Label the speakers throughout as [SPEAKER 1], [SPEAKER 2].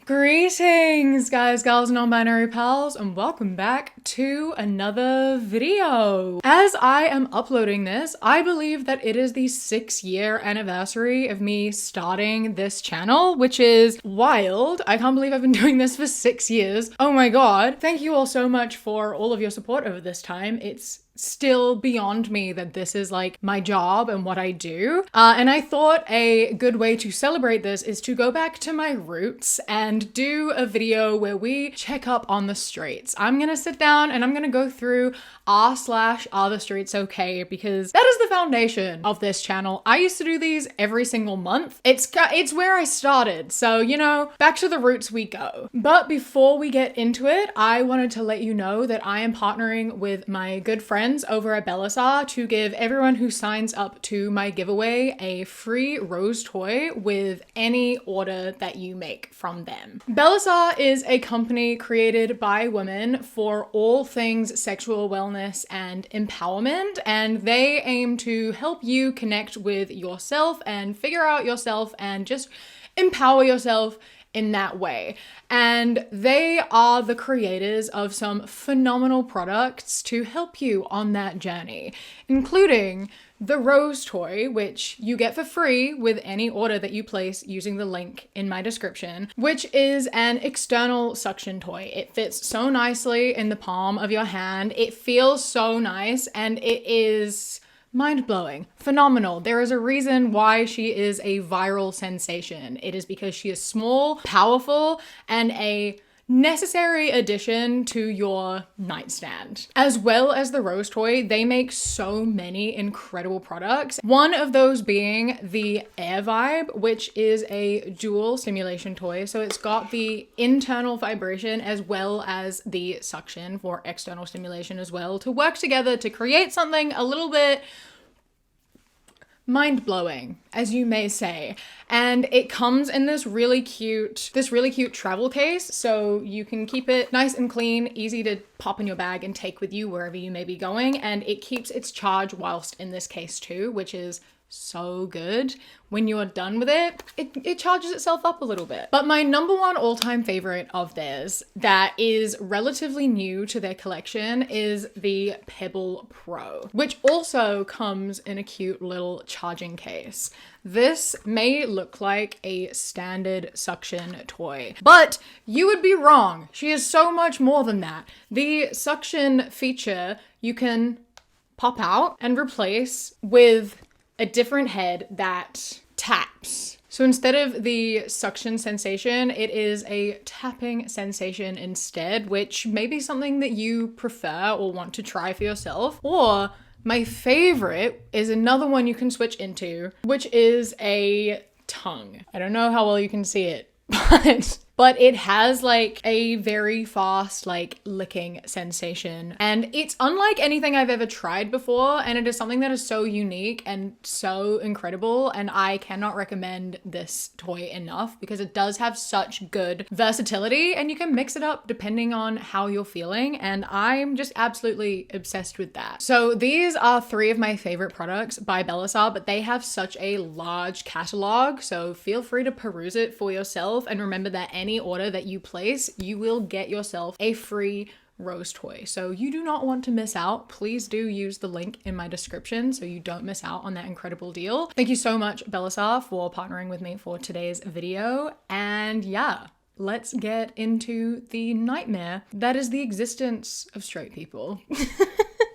[SPEAKER 1] Greetings, guys, gals, non-binary pals, and welcome back to another video. As I am uploading this, I believe that it is the 6-year anniversary of me starting this channel, which is wild. I can't believe I've been doing this for 6 years. Oh my god. Thank you all so much for all of your support over this time. It's still beyond me that this is like my job and what I do. And I thought a good way to celebrate this is to go back to my roots and do a video where we check up on the streets. I'm gonna sit down and I'm gonna go through are the streets okay, because that is the foundation of this channel. I used to do these every single month. It's where I started. So, you know, back to the roots we go. But before we get into it, I wanted to let you know that I am partnering with my good friends over at Belisar to give everyone who signs up to my giveaway a free rose toy with any order that you make from them. Belisar is a company created by women for all things sexual wellness and empowerment, and they aim to help you connect with yourself and figure out yourself and just empower yourself in that way. And they are the creators of some phenomenal products to help you on that journey, including the rose toy, which you get for free with any order that you place using the link in my description, which is an external suction toy. It fits so nicely in the palm of your hand. It feels so nice and it is mind-blowing, phenomenal. There is a reason why she is a viral sensation. It is because she is small, powerful, and a necessary addition to your nightstand. As well as the rose toy, they make so many incredible products. One of those being the Air Vibe, which is a dual stimulation toy. So it's got the internal vibration as well as the suction for external stimulation as well to work together to create something a little bit mind-blowing, as you may say. And it comes in this really cute travel case, so you can keep it nice and clean, easy to pop in your bag and take with you wherever you may be going. And it keeps its charge whilst in this case too, which is so good. When you're done with it, it charges itself up a little bit. But my number one all-time favorite of theirs that is relatively new to their collection is the Pebble Pro, which also comes in a cute little charging case. This may look like a standard suction toy, but you would be wrong. She is so much more than that. The suction feature you can pop out and replace with a different head that taps. So instead of the suction sensation, it is a tapping sensation instead, which may be something that you prefer or want to try for yourself. Or my favorite is another one you can switch into, which is a tongue. I don't know how well you can see it, but it has like a very fast like licking sensation, and it's unlike anything I've ever tried before, and it is something that is so unique and so incredible, and I cannot recommend this toy enough because it does have such good versatility and you can mix it up depending on how you're feeling, and I'm just absolutely obsessed with that. So these are 3 of my favorite products by Belisar, but they have such a large catalog, so feel free to peruse it for yourself, and remember that any order that you place, you will get yourself a free rose toy. So you do not want to miss out. Please do use the link in my description so you don't miss out on that incredible deal. Thank you so much, Belisar, for partnering with me for today's video. And yeah, let's get into the nightmare that is the existence of straight people.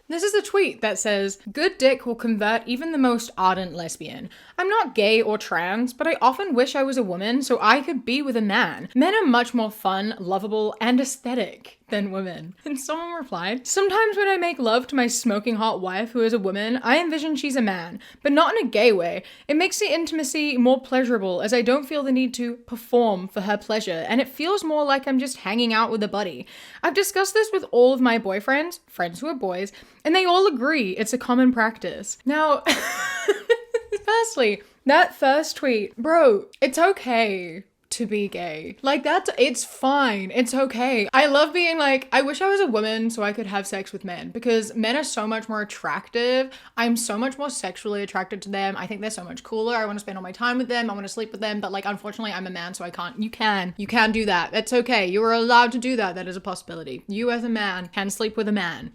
[SPEAKER 1] This is a tweet that says, "Good dick will convert even the most ardent lesbian. I'm not gay or trans, but I often wish I was a woman so I could be with a man. Men are much more fun, lovable, and aesthetic than women." And someone replied, "Sometimes when I make love to my smoking hot wife who is a woman, I envision she's a man, but not in a gay way. It makes the intimacy more pleasurable as I don't feel the need to perform for her pleasure, and it feels more like I'm just hanging out with a buddy. I've discussed this with all of my boyfriends, friends who are boys, and they all agree it's a common practice." Now, firstly, that first tweet, bro, it's okay to be gay. Like it's fine. It's okay. I love being like, I wish I was a woman so I could have sex with men, because men are so much more attractive. I'm so much more sexually attracted to them. I think they're so much cooler. I want to spend all my time with them. I want to sleep with them. But like, unfortunately, I'm a man, so I can't. You can do that. That's okay. You are allowed to do that. That is a possibility. You as a man can sleep with a man.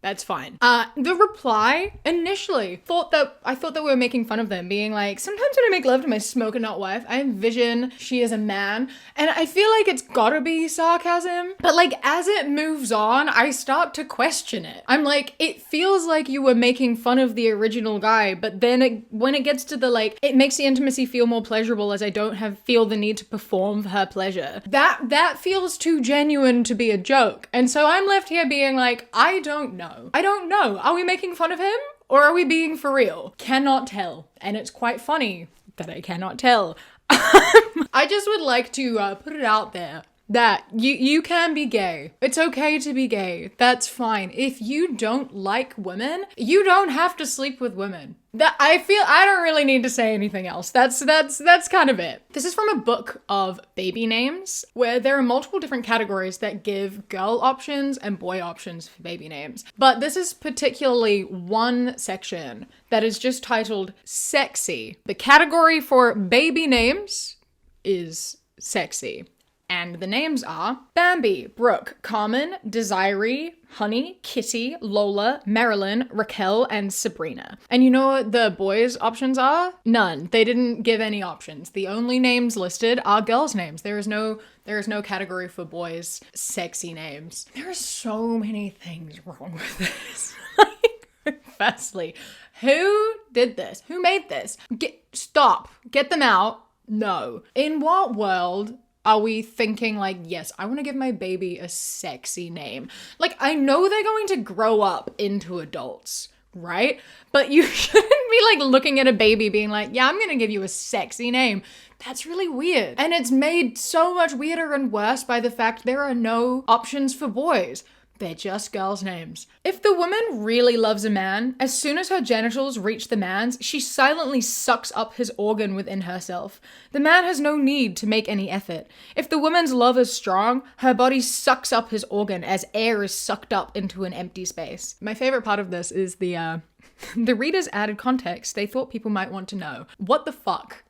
[SPEAKER 1] That's fine. The reply initially I thought that we were making fun of them, being like, sometimes when I make love to my smoking hot wife, I envision she is a man. And I feel like it's gotta be sarcasm. But like, as it moves on, I start to question it. I'm like, it feels like you were making fun of the original guy, but then when it gets to the like, it makes the intimacy feel more pleasurable as I don't feel the need to perform for her pleasure. That feels too genuine to be a joke. And so I'm left here being like, I don't know. Are we making fun of him or are we being for real? Cannot tell. And it's quite funny that I cannot tell. I just would like to put it out there that you can be gay. It's okay to be gay. That's fine. If you don't like women, you don't have to sleep with women. That I feel I don't really need to say anything else. That's kind of it. This is from a book of baby names where there are multiple different categories that give girl options and boy options for baby names. But this is particularly one section that is just titled sexy. The category for baby names is sexy. And the names are Bambi, Brooke, Carmen, Desiree, Honey, Kitty, Lola, Marilyn, Raquel, and Sabrina. And you know what the boys' options are? None. They didn't give any options. The only names listed are girls' names. There is no category for boys' sexy names. There are so many things wrong with this. Firstly, who did this? Who made this? Stop. Get them out. No. In what world are we thinking like, yes, I want to give my baby a sexy name? Like, I know they're going to grow up into adults, right? But you shouldn't be like looking at a baby being like, yeah, I'm going to give you a sexy name. That's really weird. And it's made so much weirder and worse by the fact there are no options for boys. They're just girls' names. If the woman really loves a man, as soon as her genitals reach the man's, she silently sucks up his organ within herself. The man has no need to make any effort. If the woman's love is strong, her body sucks up his organ as air is sucked up into an empty space. My favorite part of this is the readers added context they thought people might want to know. What the fuck?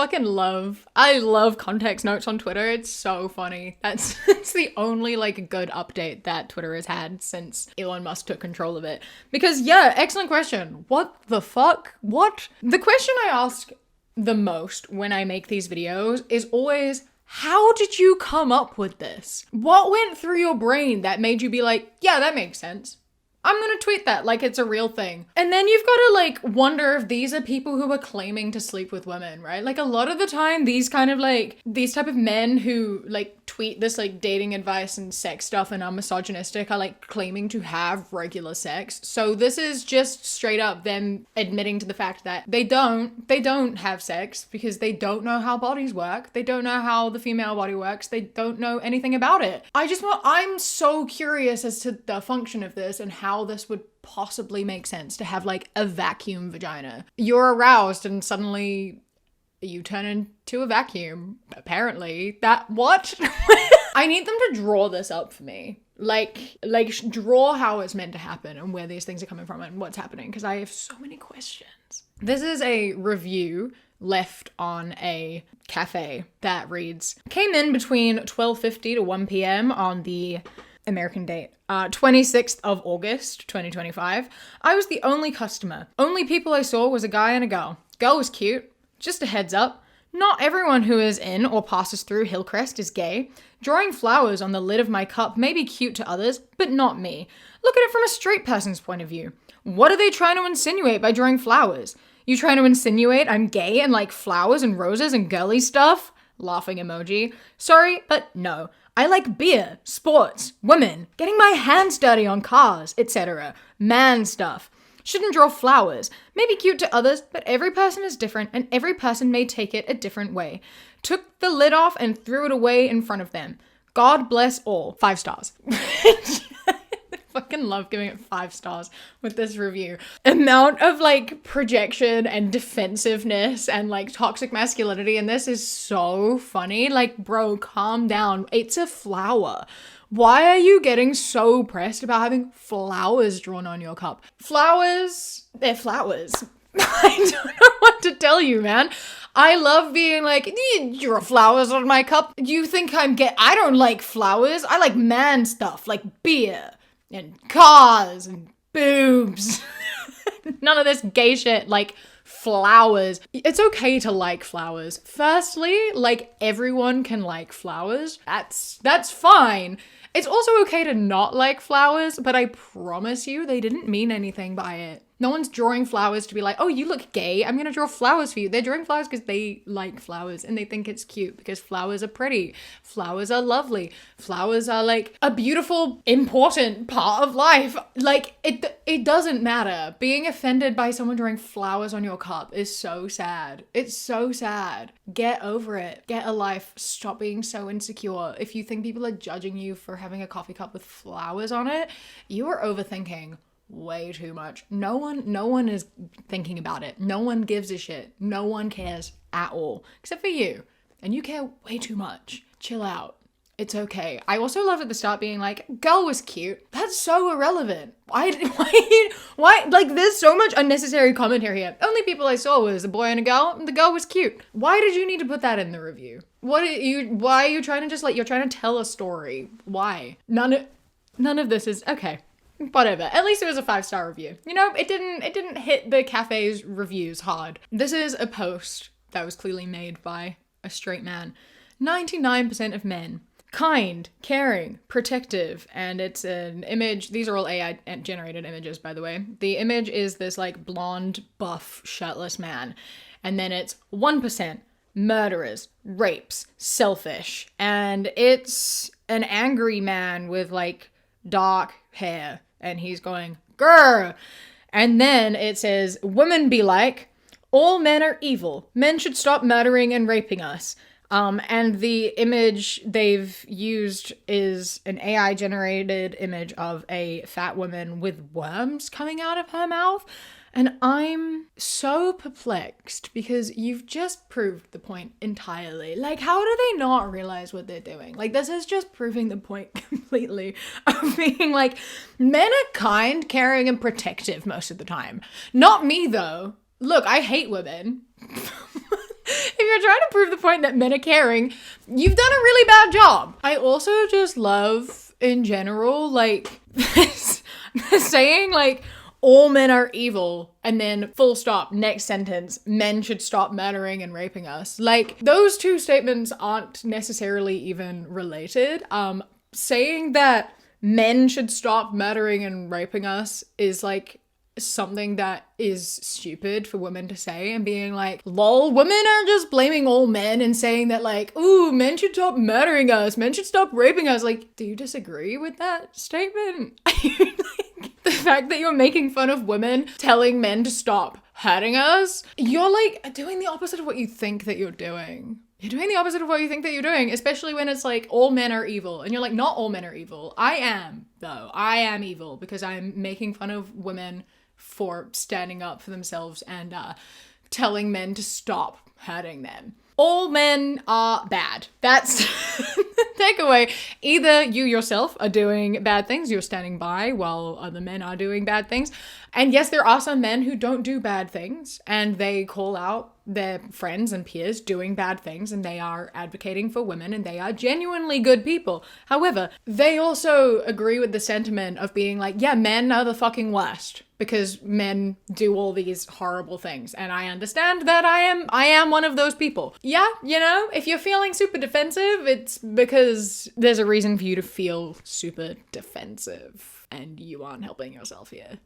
[SPEAKER 1] I love context notes on Twitter. It's so funny. It's the only like good update that Twitter has had since Elon Musk took control of it. Because yeah, excellent question. What the fuck? What? The question I ask the most when I make these videos is always, how did you come up with this? What went through your brain that made you be like, yeah, that makes sense. I'm gonna tweet that like it's a real thing. And then you've got to like wonder if these are people who are claiming to sleep with women, right? Like a lot of the time, these type of men who like tweet this like dating advice and sex stuff and are misogynistic are like claiming to have regular sex. So this is just straight up them admitting to the fact that they don't have sex because they don't know how bodies work. They don't know how the female body works. They don't know anything about it. I'm so curious as to the function of this and how this would possibly make sense to have like a vacuum vagina. You're aroused and suddenly you turn into a vacuum. Apparently. What? I need them to draw this up for me. Like draw how it's meant to happen and where these things are coming from and what's happening, because I have so many questions. This is a review left on a cafe that reads, came in between 12:50 to 1 p.m. on the American date, 26th of August, 2025. I was the only customer. Only people I saw was a guy and a girl. Girl was cute. Just a heads up. Not everyone who is in or passes through Hillcrest is gay. Drawing flowers on the lid of my cup may be cute to others, but not me. Look at it from a straight person's point of view. What are they trying to insinuate by drawing flowers? You trying to insinuate I'm gay and like flowers and roses and girly stuff? Laughing emoji. Sorry, but no. I like beer, sports, women, getting my hands dirty on cars, etc. Man stuff. Shouldn't draw flowers. Maybe cute to others, but every person is different and every person may take it a different way. Took the lid off and threw it away in front of them. God bless all. 5 stars. fucking love giving it 5 stars with this review. Amount of like projection and defensiveness and like toxic masculinity in this is so funny. Like, bro, calm down. It's a flower. Why are you getting so pressed about having flowers drawn on your cup? Flowers, they're flowers. I don't know what to tell you, man. I love being like, you draw flowers on my cup. You think I don't like flowers. I like man stuff, like beer and cars and boobs. None of this gay shit, like flowers. It's okay to like flowers. Firstly, like everyone can like flowers. That's fine. It's also okay to not like flowers, but I promise you they didn't mean anything by it. No one's drawing flowers to be like, oh, you look gay, I'm gonna draw flowers for you. They're drawing flowers because they like flowers and they think it's cute because flowers are pretty. Flowers are lovely. Flowers are like a beautiful, important part of life. Like, it doesn't matter. Being offended by someone drawing flowers on your cup is so sad. It's so sad. Get over it. Get a life. Stop being so insecure. If you think people are judging you for having a coffee cup with flowers on it, you are overthinking way too much. No one is thinking about it. No one gives a shit. No one cares at all, except for you. And you care way too much. Chill out. It's okay. I also love at the start being like, girl was cute. That's so irrelevant. Why? Like, there's so much unnecessary commentary here. Only people I saw was a boy and a girl, and the girl was cute. Why did you need to put that in the review? Why are you trying to just like, you're trying to tell a story? Why? None of this is, okay. Whatever. At least it was a 5-star review. You know, it didn't hit the cafe's reviews hard. This is a post that was clearly made by a straight man. 99% of men. Kind, caring, protective, and it's an image. These are all AI generated images, by the way. The image is this like blonde, buff, shirtless man. And then it's 1% murderers, rapes, selfish. And it's an angry man with like dark hair. And he's going, grr. And then it says, women be like, all men are evil. Men should stop murdering and raping us. And the image they've used is an AI generated image of a fat woman with worms coming out of her mouth. And I'm so perplexed because you've just proved the point entirely. Like, how do they not realize what they're doing? Like, this is just proving the point completely of being like, men are kind, caring, and protective most of the time. Not me, though. Look, I hate women. If you're trying to prove the point that men are caring, you've done a really bad job. I also just love, in general, like, saying, like, all men are evil, and then full stop, next sentence, men should stop murdering and raping us. Like, those two statements aren't necessarily even related. Saying that men should stop murdering and raping us is like something that is stupid for women to say, and being like, lol, women are just blaming all men and saying that like, ooh, men should stop murdering us, men should stop raping us. Like, do you disagree with that statement? The fact that you're making fun of women telling men to stop hurting us, you're like doing the opposite of what you think that you're doing. You're doing the opposite of what you think that you're doing, especially when it's like all men are evil. And you're like, not all men are evil. I am, though. I am evil because I'm making fun of women for standing up for themselves and telling men to stop hurting them. All men are bad. That's the takeaway. Either you yourself are doing bad things, you're standing by while other men are doing bad things. And yes, there are some men who don't do bad things and they call out their friends and peers doing bad things and they are advocating for women and they are genuinely good people. However, they also agree with the sentiment of being like, yeah, men are the fucking worst because men do all these horrible things. And I understand that I am one of those people. Yeah, you know, if you're feeling super defensive, it's because there's a reason for you to feel super defensive and you aren't helping yourself here.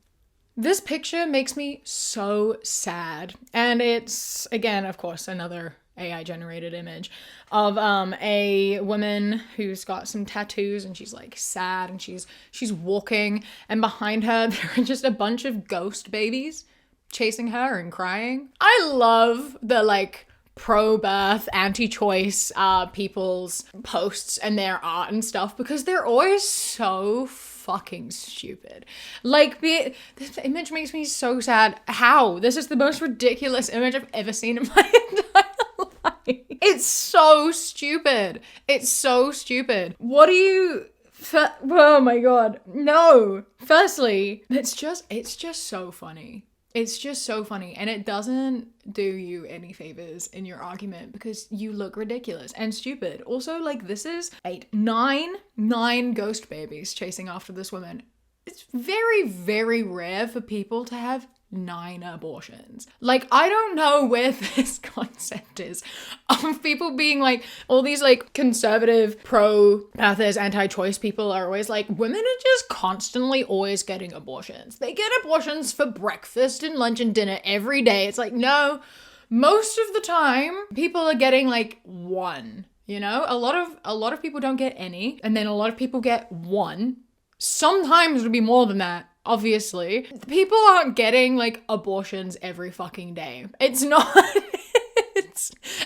[SPEAKER 1] This picture makes me so sad. And it's, again, of course, another AI generated image of a woman who's got some tattoos and she's like sad and she's walking, and behind her there are just a bunch of ghost babies chasing her and crying. I love the like pro-birth, anti-choice people's posts and their art and stuff because they're always so fucking stupid. Like, this image makes me so sad. How? This is the most ridiculous image I've ever seen in my entire life. It's so stupid. It's so stupid. What do you... Oh my god. No. Firstly, it's just so funny. It's just so funny, and it doesn't do you any favors in your argument because you look ridiculous and stupid. Also, like, this is nine ghost babies chasing after this woman. It's very, very rare for people to have 9 abortions. Like, I don't know where this concept is of people being like, all these like conservative pro-birthers, anti-choice people are always like, women are just constantly always getting abortions. They get abortions for breakfast and lunch and dinner every day. It's like, no, most of the time people are getting like 1, you know? A lot of people don't get any, and then a lot of people get 1. Sometimes it'll be more than that. Obviously, people aren't getting like abortions every fucking day. It's not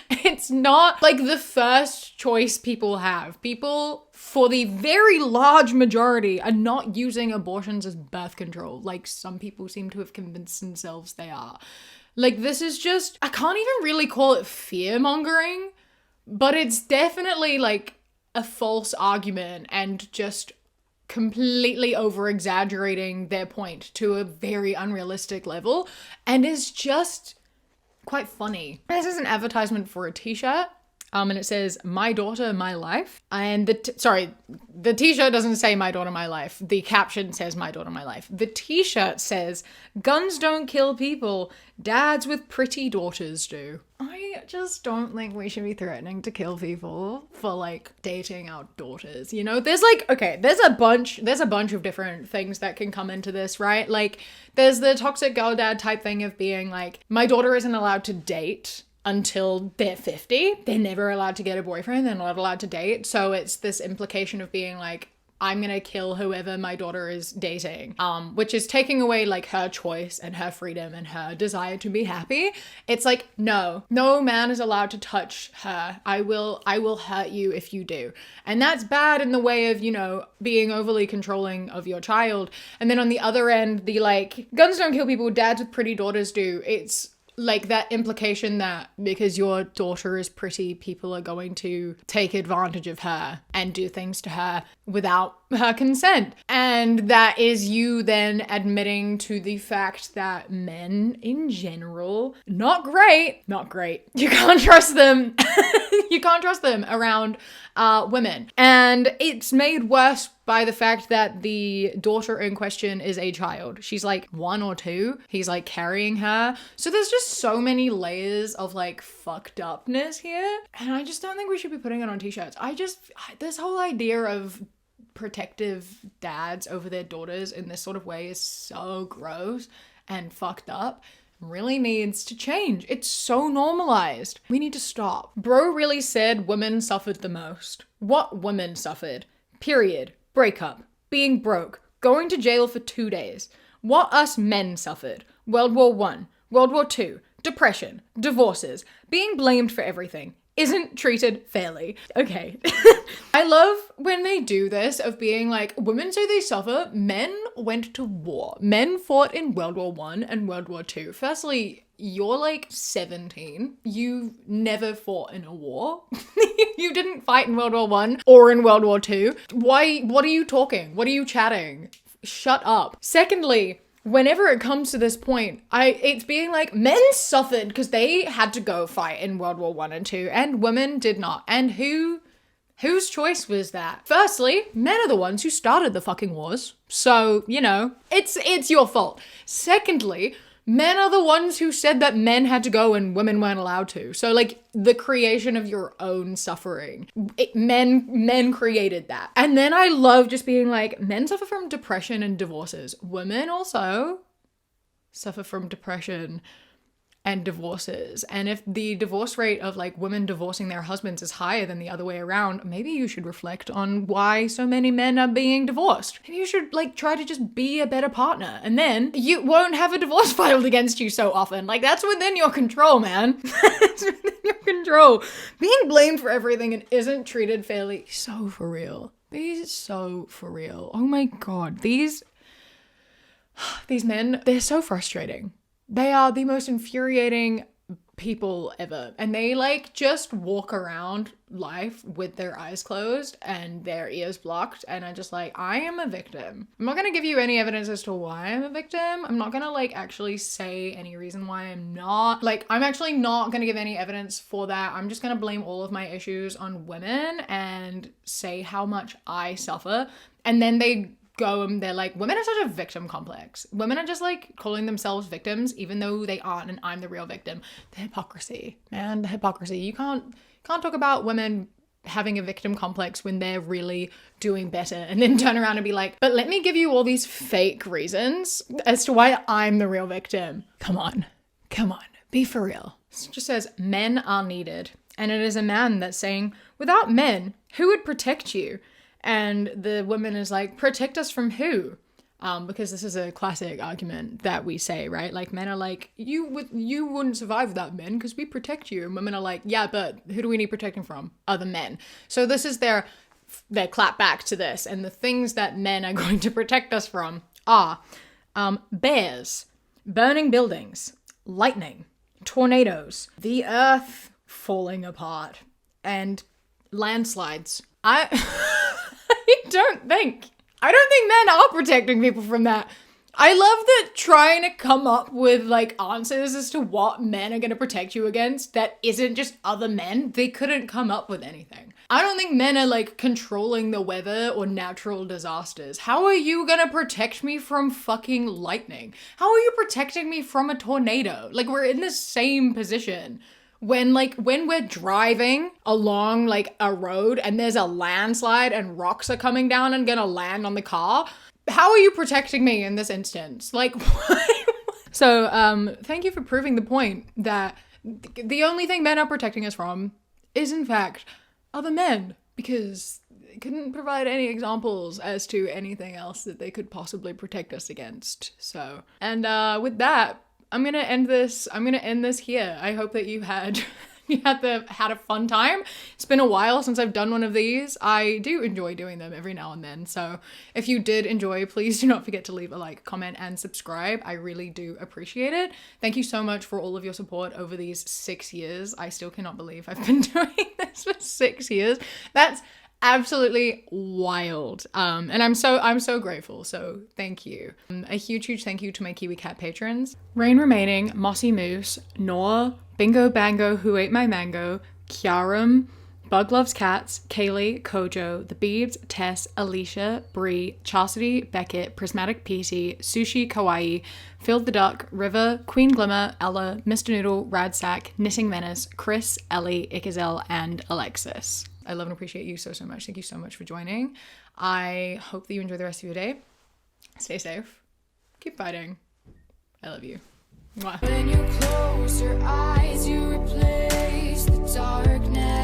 [SPEAKER 1] it's not like the first choice people have. People, for the very large majority, are not using abortions as birth control like some people seem to have convinced themselves they are. Like, this is just, I can't even really call it fear mongering, but it's definitely like a false argument and just completely over exaggerating their point to a very unrealistic level, and is just quite funny. This is an advertisement for a t-shirt, and it says "My Daughter, My Life," and the t-shirt doesn't say "My Daughter, My Life." The caption says "My Daughter, My Life." The t-shirt says "Guns don't kill people, dads with pretty daughters do." I just don't think we should be threatening to kill people for like dating our daughters. You know, there's like, okay, there's a bunch of different things that can come into this, right? Like, there's the toxic girl dad type thing of being like, my daughter isn't allowed to date until they're 50. They're never allowed to get a boyfriend. They're not allowed to date. So it's this implication of being like, I'm gonna kill whoever my daughter is dating, which is taking away like her choice and her freedom and her desire to be happy. It's like, no man is allowed to touch her. I will hurt you if you do. And that's bad in the way of, you know, being overly controlling of your child. And then on the other end, the like, guns don't kill people, dads with pretty daughters do. It's like that implication that because your daughter is pretty, people are going to take advantage of her and do things to her without her consent. And that is you then admitting to the fact that men in general, not great. You can't trust them. You can't trust them around women. And it's made worse by the fact that the daughter in question is a child. She's like 1 or 2. He's like carrying her. So there's just so many layers of like fucked upness here. And I just don't think we should be putting it on t-shirts. This whole idea of protective dads over their daughters in this sort of way is so gross and fucked up. Really needs to change. It's so normalized. We need to stop. Bro really said women suffered the most. What women suffered? Period. Breakup. Being broke. Going to jail for 2 days. What us men suffered? World War I. World War II. Depression. Divorces. Being blamed for everything. Isn't treated fairly. Okay. I love when they do this of being like, women say they suffer, men went to war. Men fought in World War I and World War II. Firstly, you're like 17. You never fought in a war. You didn't fight in World War I or in World War II. Why? What are you talking? What are you chatting? Shut up. Secondly, whenever it comes to this point, it's being like, men suffered because they had to go fight in World War I and II, and women did not. And whose choice was that? Firstly, men are the ones who started the fucking wars. So, you know, it's your fault. Secondly, men are the ones who said that men had to go and women weren't allowed to. So, like, the creation of your own suffering. Men created that. And then I love just being like, men suffer from depression and divorces. Women also suffer from depression and divorces. And if the divorce rate of like women divorcing their husbands is higher than the other way around, maybe you should reflect on why so many men are being divorced. Maybe you should like try to just be a better partner, and then you won't have a divorce filed against you so often. Like, that's within your control, man. It's within your control. Being blamed for everything and isn't treated fairly, so for real. These are so for real. Oh my God. These men, they're so frustrating. They are the most infuriating people ever. And they like just walk around life with their eyes closed and their ears blocked. And I'm just like, I am a victim. I'm not going to give you any evidence as to why I'm a victim. I'm not going to like actually say any reason why I'm not. Like, I'm actually not going to give any evidence for that. I'm just going to blame all of my issues on women and say how much I suffer. And then they go and they're like, women are such a victim complex. Women are just like calling themselves victims even though they aren't, and I'm the real victim. The hypocrisy, man, the hypocrisy. You can't talk about women having a victim complex when they're really doing better and then turn around and be like, but let me give you all these fake reasons as to why I'm the real victim. Come on, be for real. It just says men are needed. And it is a man that's saying, without men, who would protect you? And the woman is like, protect us from who? Because this is a classic argument that we say, right? Like, men are like, you wouldn't survive without men because we protect you. And women are like, yeah, but who do we need protecting from? Other men. So this is their clap back to this. And the things that men are going to protect us from are bears, burning buildings, lightning, tornadoes, the earth falling apart, and landslides. I don't think men are protecting people from that. I love that trying to come up with like answers as to what men are going to protect you against that isn't just other men. They couldn't come up with anything. I don't think men are like controlling the weather or natural disasters. How are you going to protect me from fucking lightning? How are you protecting me from a tornado? Like, we're in the same position. When we're driving along like a road and there's a landslide and rocks are coming down and gonna land on the car, how are you protecting me in this instance? Like, what? So, thank you for proving the point that the only thing men are protecting us from is in fact other men, because they couldn't provide any examples as to anything else that they could possibly protect us against. So, and with that, I'm gonna end this here. I hope that you had a fun time. It's been a while since I've done one of these. I do enjoy doing them every now and then. So if you did enjoy, please do not forget to leave a like, comment, and subscribe. I really do appreciate it. Thank you so much for all of your support over these 6 years. I still cannot believe I've been doing this for 6 years. That's absolutely wild. And I'm so grateful. So thank you. A huge thank you to my Kiwi Cat patrons: Rain Remaining, Mossy Moose, Noah, Bingo Bango Who Ate My Mango, Kyaram, Bug Loves Cats, Kaylee, Kojo, The Beebs, Tess, Alicia, Bree, Chastity, Beckett, Prismatic PT, Sushi Kawaii, Phil the Duck, River, Queen Glimmer, Ella, Mr. Noodle, Radsack, Knitting Menace, Chris, Ellie, Ikazel, and Alexis. I love and appreciate you so much. Thank you so much for joining. I hope that you enjoy the rest of your day. Stay safe. Keep fighting. I love you. Mwah. When you close your eyes, you replace the darkness.